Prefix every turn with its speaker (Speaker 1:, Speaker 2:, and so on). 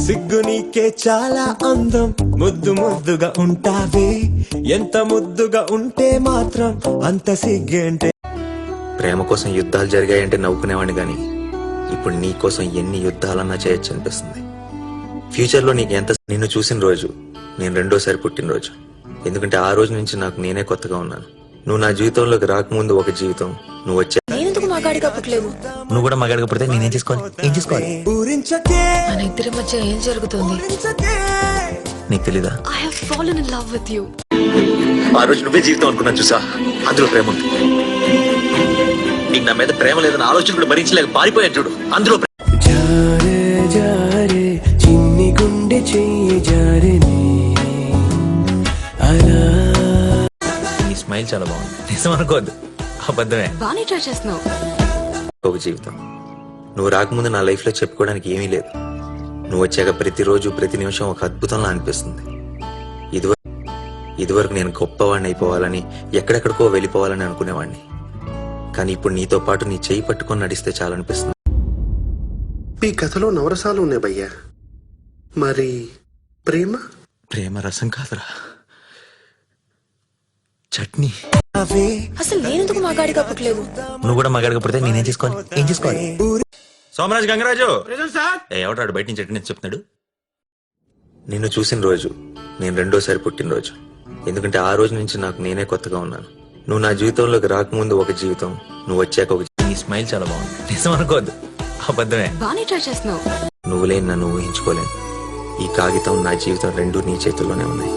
Speaker 1: సిగ్గు నీకే చాలా అందం, ముద్దు ముద్దుగా ఉంటావే, ఎంత ముద్దుగా ఉంటే మాత్రం అంత సిగ్గేంటే.
Speaker 2: ప్రేమ కోసం యుద్ధాలు జరిగాయంటే నవ్వుకునేవాడిని గాని ఇప్పుడు నీ కోసం ఎన్ని యుద్ధాలన్నా చేయొచ్చు అనిపిస్తుంది. ఫ్యూచర్ లో నీకు ఎంత. నిన్ను చూసిన రోజు నేను రెండోసారి పుట్టినరోజు. ఎందుకంటే ఆ రోజు నుంచి నాకు నేనే కొత్తగా ఉన్నాను. నువ్వు నా జీవితంలోకి రాకముందు ఒక జీవితం, నువ్వు వచ్చా.
Speaker 3: నేనెందుకు మగాడిగా పుట్టలేదు?
Speaker 2: నువ్వు కూడా మగాడిగా పుడితే నేనేం చేసుకోవాలి? ఏం చేసుకోవాలి?
Speaker 3: మన ఇద్దరి మధ్య ఏం జరుగుతుంది?
Speaker 2: నీకు తెలీదా?
Speaker 3: I have fallen in love with you.
Speaker 2: ఆ రోజు నువ్వే జీవితం అనుకున్నాను చూసా, అందులో ప్రేమ ఉంది. నీకు నా మీద ప్రేమ లేదని ఆలోచన కూడా భరించలేక పారిపోయాను చూడు, అందులో
Speaker 1: జారే జారే చిన్ని గుండె చెయ్యి జారెనే అలా.
Speaker 2: నీ స్మైల్ చాలా బాగుంది. నిజం అనుకోవద్దు, అబద్ధమే.
Speaker 3: బానే ట్రై చేస్తున్నావు.
Speaker 2: ఒక జీవితం. నువ్వు రాకముందు నా లైఫ్ లో చెప్పుకోవడానికి ఏమీ లేదు. నువ్వు వచ్చాక ప్రతిరోజు ప్రతి నిమిషం ఒక అద్భుతంలా అనిపిస్తుంది. ఇదివరకు నేను గొప్పవాడిని అయిపోవాలని, ఎక్కడెక్కడికో వెళ్ళిపోవాలని అనుకునేవాడిని. కానీ ఇప్పుడు నీతో పాటు నీ చెయ్యి పట్టుకొని నడిస్తే చాలనిపిస్తుంది.
Speaker 4: ఈ కథలో నవరసాలు ఉన్నాయి భయ్యా, మరి ప్రేమ?
Speaker 2: ప్రేమ రసం కాదురా, చట్నీ.
Speaker 3: అసలు నేనెందుకు మగాడిగా పుట్టలేదు?
Speaker 2: నువ్వు కూడా మగాడిగా పుడితే నేనేం చేసుకోవాలి? ఏం చేసుకోవాలి? సోమరాజు, గంగరాజు ఎవడాడు బయట నుంచి చట్నీ చెప్తున్నాడు? నిన్ను చూసిన రోజు నేను రెండోసారి పుట్టినరోజు. ఎందుకంటే ఆ రోజు నుంచి నాకు నేనే కొత్తగా ఉన్నాను. నువ్వు నా జీవితంలోకి రాకముందు ఒక జీవితం, నువ్వు వచ్చాక ఒక. నీ స్మైల్ చాలా బాగుంది. నిజం అనుకోవద్దు, అబద్ధమే.
Speaker 3: బానే ట్రై చేస్తున్నావు.
Speaker 2: నువ్వు లేని నన్ను ఊహించుకోలేను. ఈ కాగితం, నా జీవితం రెండూ నీ చేతుల్లోనే ఉన్నాయి.